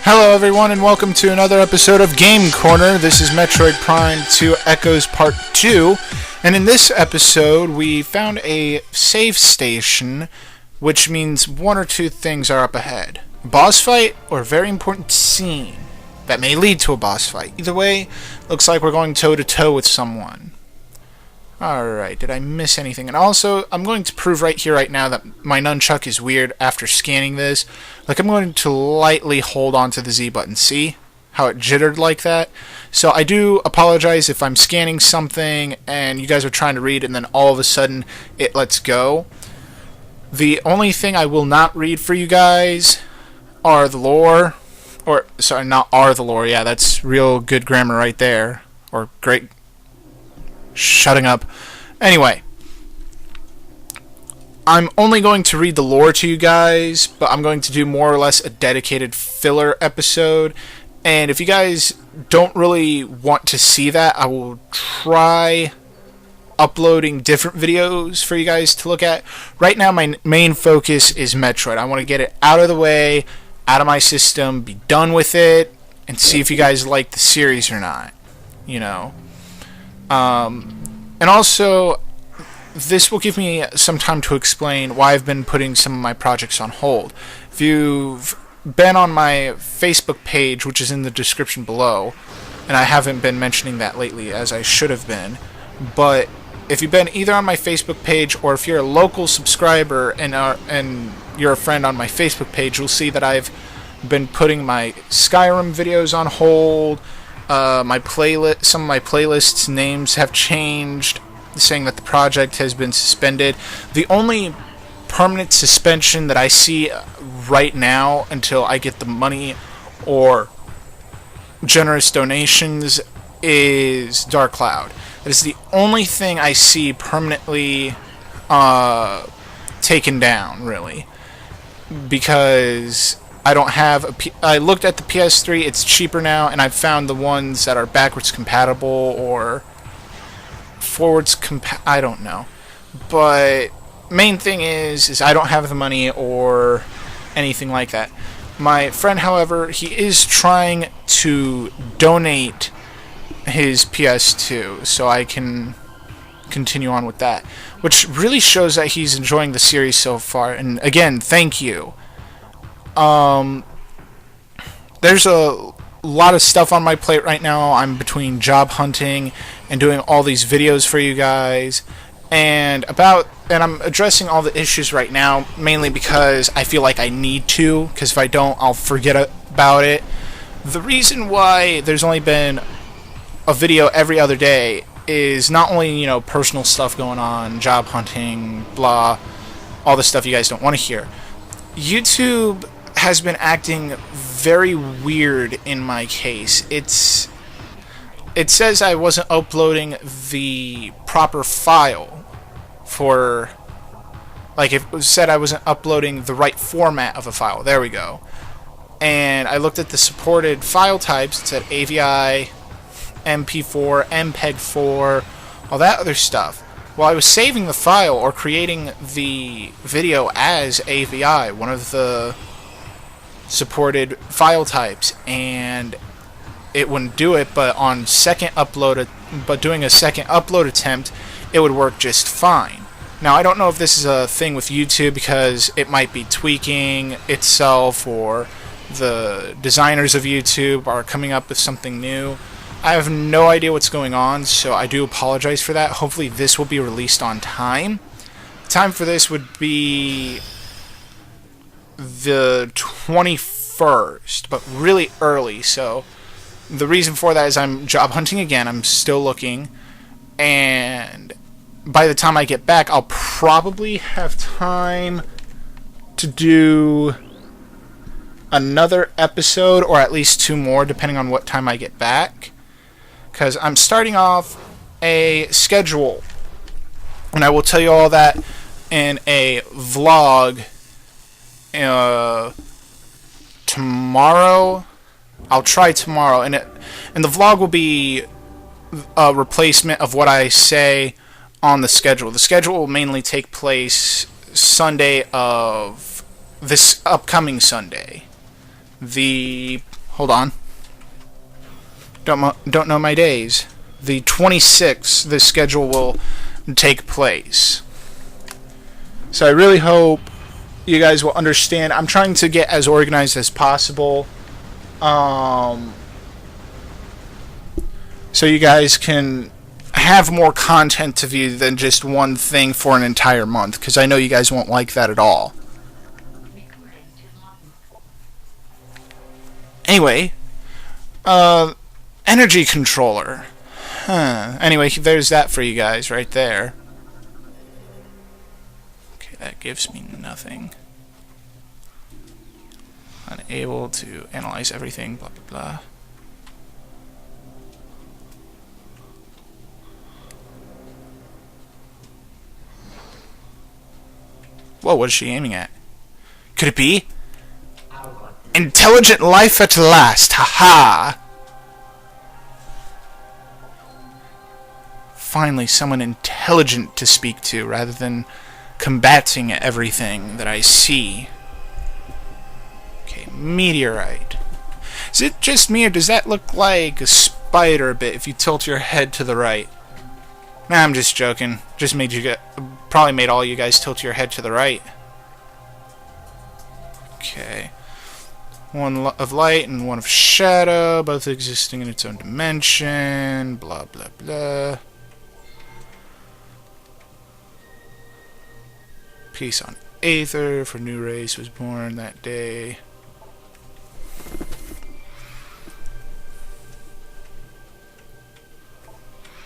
Hello everyone and welcome to another episode of Game Corner. This is Metroid Prime 2 Echoes Part 2, and in this episode we found a save station, which means one or two things are up ahead. A boss fight or a very important scene that may lead to a boss fight. Either way, looks like we're going toe to toe with someone. Alright, did I miss anything? And also, I'm going to prove right here, right now, that my nunchuck is weird after scanning this. Like, I'm going to lightly hold onto the Z button. See how it jittered like that? So I do apologize if I'm scanning something and you guys are trying to read and then all of a sudden it lets go. The only thing I will not read for you guys are the lore. Or, sorry, not are the lore. Yeah, that's real good grammar right there. Or great... Shutting up. Anyway, I'm only going to read the lore to you guys, but I'm going to do more or less a dedicated filler episode. And if you guys don't really want to see that, I will try uploading different videos for you guys to look at. Right now, my main focus is Metroid. I want to get it out of the way, out of my system, be done with it, and see if you guys like the series or not. You know. And also, this will give me some time to explain why I've been putting some of my projects on hold. If you've been on my Facebook page, which is in the description below, and I haven't been mentioning that lately as I should have been, but if you've been either on my Facebook page or if you're a local subscriber and you're a friend on my Facebook page, you'll see that I've been putting my Skyrim videos on hold. Some of my playlists' names have changed, saying that the project has been suspended. The only permanent suspension that I see right now until I get the money or generous donations is Dark Cloud. That is the only thing I see permanently taken down, really, because I don't have I looked at the PS3, it's cheaper now, and I've found the ones that are backwards compatible or forwards I don't know. But main thing is I don't have the money or anything like that. My friend, however, he is trying to donate his PS2 so I can continue on with that, which really shows that he's enjoying the series so far. And again, thank you. There's a lot of stuff on my plate right now. I'm between job hunting and doing all these videos for you guys, and I'm addressing all the issues right now mainly because I feel like I need to, because if I don't, I'll forget about it. The reason why there's only been a video every other day is not only, you know, personal stuff going on, job hunting, blah, all the stuff you guys don't want to hear. YouTube has been acting very weird in my case. It says I wasn't uploading the proper file for, like, it said I wasn't uploading the right format of a file. There we go. And I looked at the supported file types. It said AVI, MP4, MPEG-4, all that other stuff. Well, I was saving the file or creating the video as AVI, one of the supported file types, and it wouldn't do it. But on doing a second upload attempt, it would work just fine. Now, I don't know if this is a thing with YouTube because it might be tweaking itself, or the designers of YouTube are coming up with something new. I have no idea what's going on, so I do apologize for that. Hopefully this will be released on time. The time for this would be the 21st, but really early. So the reason for that is I'm job hunting again. I'm still looking, and by the time I get back, I'll probably have time to do another episode, or at least two more, depending on what time I get back. Because I'm starting off a schedule, and I will tell you all that in a vlog tomorrow. I'll try tomorrow, and the vlog will be a replacement of what I say on the schedule. The schedule will mainly take place Sunday of this upcoming Sunday. The hold on. Don't know my days. The 26th, the schedule will take place. So I really hope you guys will understand. I'm trying to get as organized as possible. So you guys can have more content to view than just one thing for an entire month, because I know you guys won't like that at all. Anyway, energy controller. Anyway, there's that for you guys right there. Okay, that gives me nothing. Unable to analyze everything, blah blah blah. Whoa, what is she aiming at? Could it be? Intelligent life at last, haha! Finally, someone intelligent to speak to, rather than combating everything that I see. Okay, meteorite. Is it just me, or does that look like a spider a bit if you tilt your head to the right? Nah, I'm just joking. Just made you get... Probably made all you guys tilt your head to the right. Okay. One of light and one of shadow, both existing in its own dimension. Blah, blah, blah. Peace on Aether, for new race was born that day.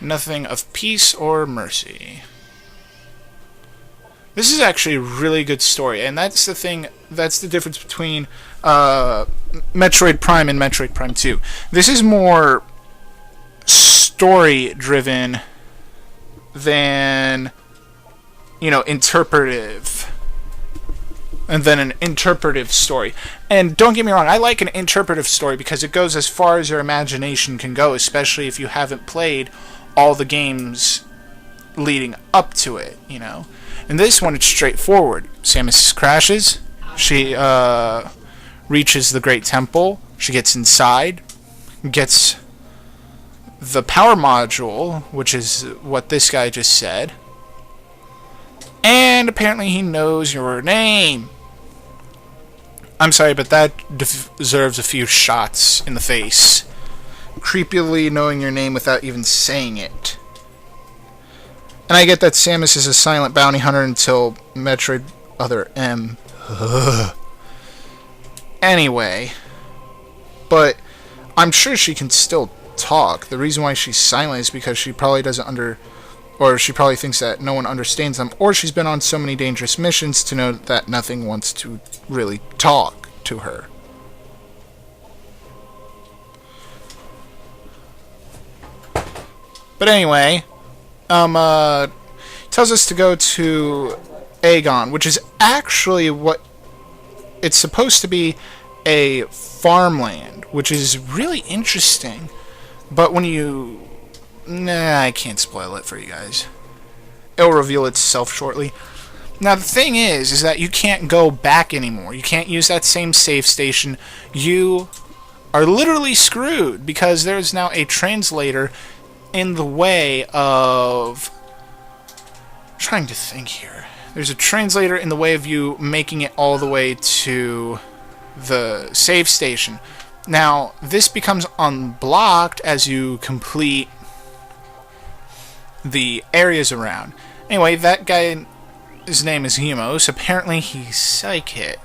Nothing of peace or mercy. This is actually a really good story, and that's the thing, that's the difference between Metroid Prime and Metroid Prime 2. This is more story-driven than, you know, interpretive. And then an interpretive story. And don't get me wrong, I like an interpretive story because it goes as far as your imagination can go, especially if you haven't played all the games leading up to it, you know. In this one, it's straightforward. Samus crashes. She reaches the Great Temple. She gets inside. Gets the power module, which is what this guy just said. And apparently he knows your name. I'm sorry, but that deserves a few shots in the face. Creepily knowing your name without even saying it. And I get that Samus is a silent bounty hunter until Metroid Other M. Anyway. But I'm sure she can still talk. The reason why she's silent is because she probably doesn't or she probably thinks that no one understands them, or she's been on so many dangerous missions to know that nothing wants to really talk to her. But anyway, tells us to go to Aegon, which is actually what it's supposed to be, a farmland, which is really interesting. But when you... Nah, I can't spoil it for you guys. It'll reveal itself shortly. Now, the thing is that you can't go back anymore. You can't use that same save station. You are literally screwed because there's now a translator in the way of... I'm trying to think here. There's a translator in the way of you making it all the way to the save station. Now, this becomes unblocked as you complete the areas around. Anyway, that guy, his name is Hemos. Apparently he's psychic.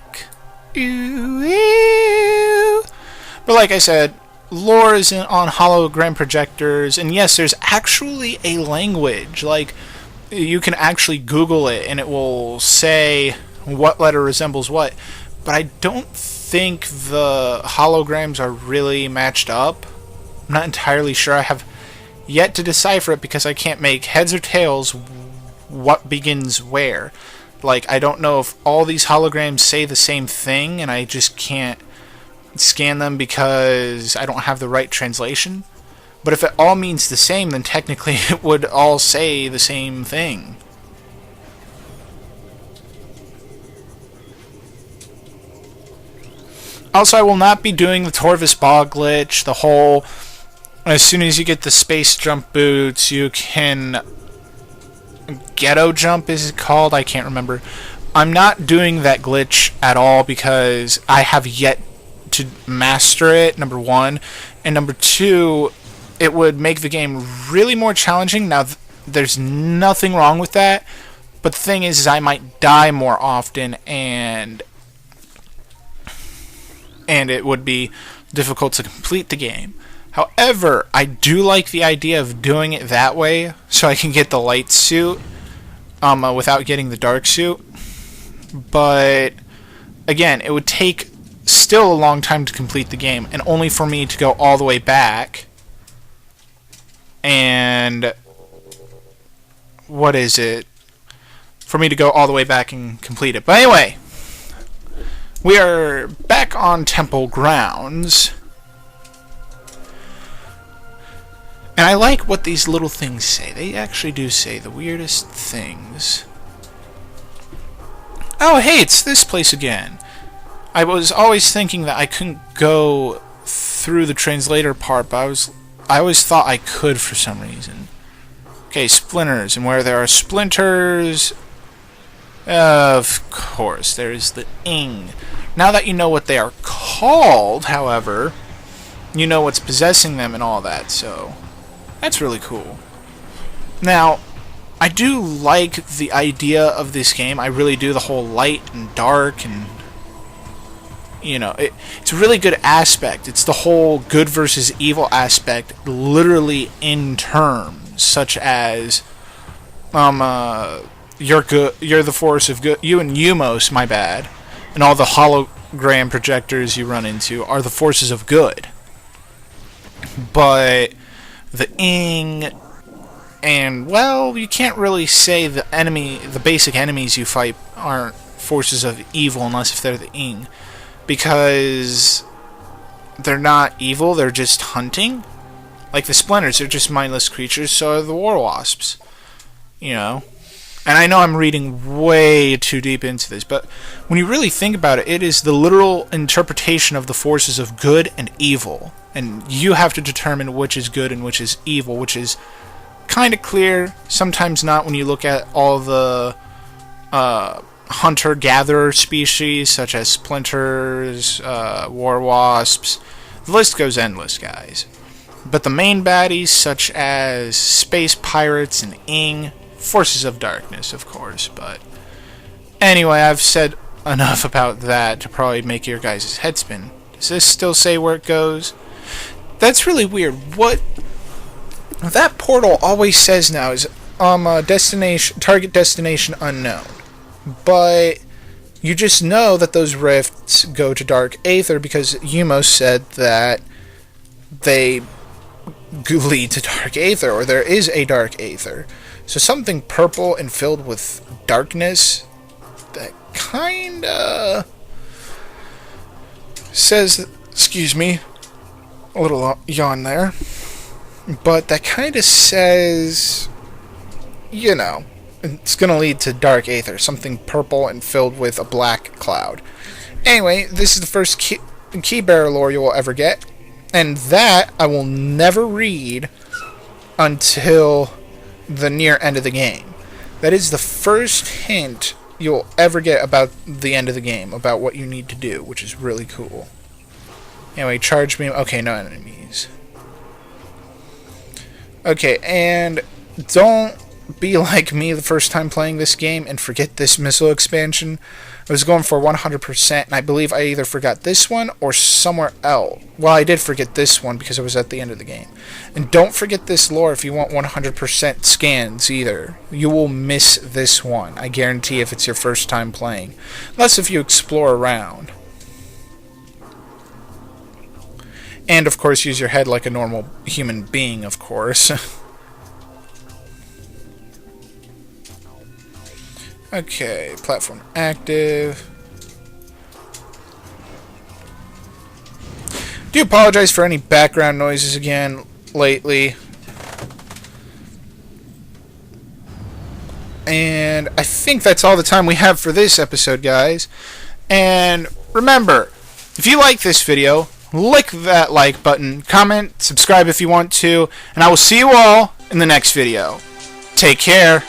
Ooh, ooh. But like I said, lore is on hologram projectors, and yes, there's actually a language. Like, you can actually Google it, and it will say what letter resembles what. But I don't think the holograms are really matched up. I'm not entirely sure. I have yet to decipher it because I can't make heads or tails what begins where. Like, I don't know if all these holograms say the same thing, and I just can't scan them because I don't have the right translation. But if it all means the same, then technically it would all say the same thing. Also, I will not be doing the Torvis Bog glitch, the whole, as soon as you get the space jump boots, you can ghetto jump, is it called? I can't remember. I'm not doing that glitch at all because I have yet to master it, number one. And number two, it would make the game really more challenging. Now, there's nothing wrong with that. But the thing is I might die more often, and it would be difficult to complete the game. However, I do like the idea of doing it that way, so I can get the light suit without getting the dark suit. But again, it would take still a long time to complete the game, and only for me to go all the way back. And what is it? For me to go all the way back and complete it. But anyway, we are back on temple grounds. And I like what these little things say. They actually do say the weirdest things. Oh, hey, it's this place again. I was always thinking that I couldn't go through the translator part, but I always thought I could for some reason. Okay, splinters. And where there are splinters, of course, there's the ing. Now that you know what they are called, however, you know what's possessing them and all that, so that's really cool. Now, I do like the idea of this game. I really do, the whole light and dark, and you know, it's a really good aspect. It's the whole good versus evil aspect, literally in terms such as you're good, you're the force of good. You and Umos, my bad, and all the hologram projectors you run into are the forces of good. But the ing, and well, you can't really say the basic enemies you fight aren't forces of evil unless if they're the ing, because they're not evil, they're just hunting. Like the splinters, they're just mindless creatures, so are the war wasps. You know? And I know I'm reading way too deep into this, but when you really think about it, it is the literal interpretation of the forces of good and evil. And you have to determine which is good and which is evil, which is kind of clear, sometimes not when you look at all the hunter-gatherer species, such as splinters, war wasps. The list goes endless, guys. But the main baddies, such as space pirates and ing, forces of darkness, of course. But anyway, I've said enough about that to probably make your guys' head spin. Does this still say where it goes? That's really weird. What that portal always says now is destination, target destination unknown. But you just know that those rifts go to Dark Aether because Umos said that they lead to Dark Aether, or there is a Dark Aether. So something purple and filled with darkness that kinda says, excuse me, a little yawn there, but that kinda says, you know, it's gonna lead to Dark Aether, something purple and filled with a black cloud. Anyway, this is the first key bearer lore you will ever get, and that I will never read until the near end of the game. That is the first hint you'll ever get about the end of the game, about what you need to do, which is really cool. Anyway, charge beam. Okay, no enemies. Okay, and don't be like me the first time playing this game and forget this missile expansion. I was going for 100%, and I believe I either forgot this one or somewhere else. Well, I did forget this one because I was at the end of the game. And don't forget this lore if you want 100% scans either. You will miss this one, I guarantee, if it's your first time playing. Unless if you explore around. And, of course, use your head like a normal human being, of course. Okay, platform active. Do apologize for any background noises again lately. And I think that's all the time we have for this episode, guys. And remember, If you like this video, click that like button, comment, subscribe if you want to, and I will see you all in the next video. Take care.